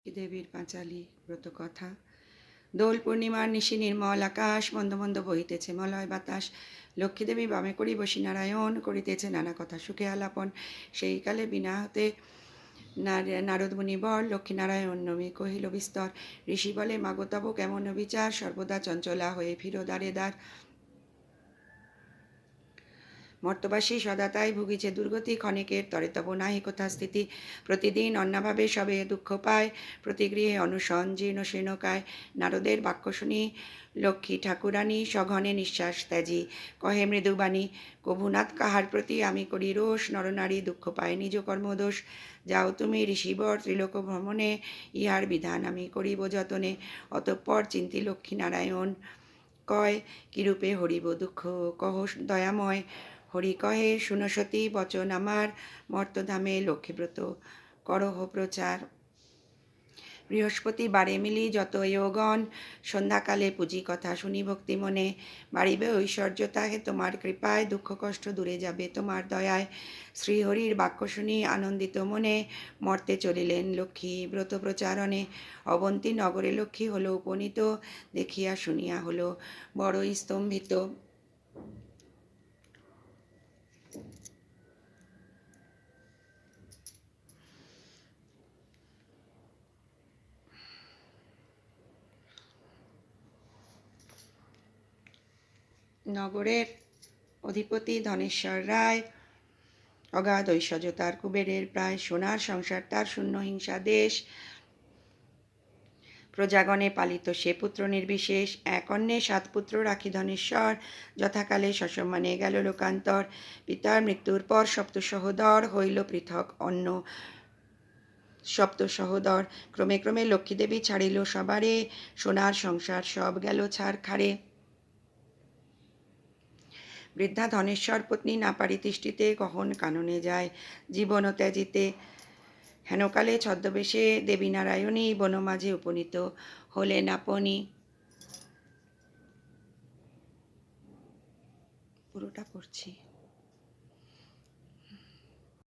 দেবীর পাঁচালী ব্রতকথা। দোল পূর্ণিমার নিশি নির্মল আকাশ, মন্দ মন্দ বহিতেছে মলয় বাতাস। লক্ষ্মীদেবী বামে করি বসি নারায়ণ, করিতেছে নানা কথা সুখে আলাপন। সেই কালে বিনা হতে নারদ মুনিবর লক্ষ্মীনারায়ণ নমে কহিল বিস্তর। ঋষি বলে মাগো তব কেমন বিচার, সর্বদা চঞ্চলা হয়ে ফিরো দ্বারে দ্বার। মর্তবাসী সদা তাই ভুগিছে দুর্গতি, ক্ষণিকের তরে তব নাহি কোথা স্থিতি। প্রতিদিন অন্নাভাবে সবে দুঃখ পায়, প্রতিগৃহে অনুসন জীর্ণ শীর্ণকায়। নারদের বাক্য শুনি লক্ষ্মী ঠাকুরানী, সঘনে নিঃশ্বাস ত্যাজি কহে মৃদুবাণী। কভুনাথ কাহার প্রতি আমি করি রোষ, নরনারী দুঃখ পায় নিজ কর্মদোষ। যাও তুমি ঋষিবর ত্রিলোক ভ্রমণে, ইহার বিধান আমি করিব যতনে। অতঃপর চিন্তি লক্ষ্মীনারায়ণ কয়, কিরূপে হরিব দুঃখ কহ দয়াময়। হরি কহে শুনসতী বচন আমার, মর্তধামে লক্ষ্মীব্রত করহ প্রচার। বৃহস্পতি বারে মিলি যত যোগণ, সন্ধ্যাকালে পুঁজি কথা শুনি ভক্তি মনে। বাড়িবে ঐশ্বর্য তাহে তোমার কৃপায়, দুঃখ কষ্ট দূরে যাবে তোমার দয়ায়। শ্রীহরির বাক্য শুনি আনন্দিত মনে, মর্তে চলিলেন লক্ষ্মী ব্রত প্রচারণে। অবন্তী নগরে লক্ষ্মী হলো উপনীত, দেখিয়া শুনিয়া হলো বড়ই স্তম্ভিত। নগরের অধিপতি ধনেশ্বর রায়, অগাধ ঐশ্বর্য তার কুবেরের প্রায়। সোনার সংসার তার শূন্য হিংসা দেশ, প্রজাগণে পালিত সে পুত্র নির্বিশেষ। এক অন্যে 7 পুত্র রাখি ধনেশ্বর, যথাকালে সসম্মানে গেল লোকান্তর। পিতার মৃত্যুর পর সপ্ত সহোদর, হইল পৃথক অন্য সপ্ত সহোদর। ক্রমে ক্রমে লক্ষ্মীদেবী ছাড়িল সবারে, সোনার সংসার সব গেল ছারখারে। বৃদ্ধা ধনেশ্বর পত্নী না পারি তিষ্ঠিতে, কখন কাননে যায় জীবন ত্যাজিতে। হেনকালে ছদ্মবেশে দেবী নারায়ণী, বনমাঝে উপনীত হলেন আপনি। পুরোটা পড়ছি।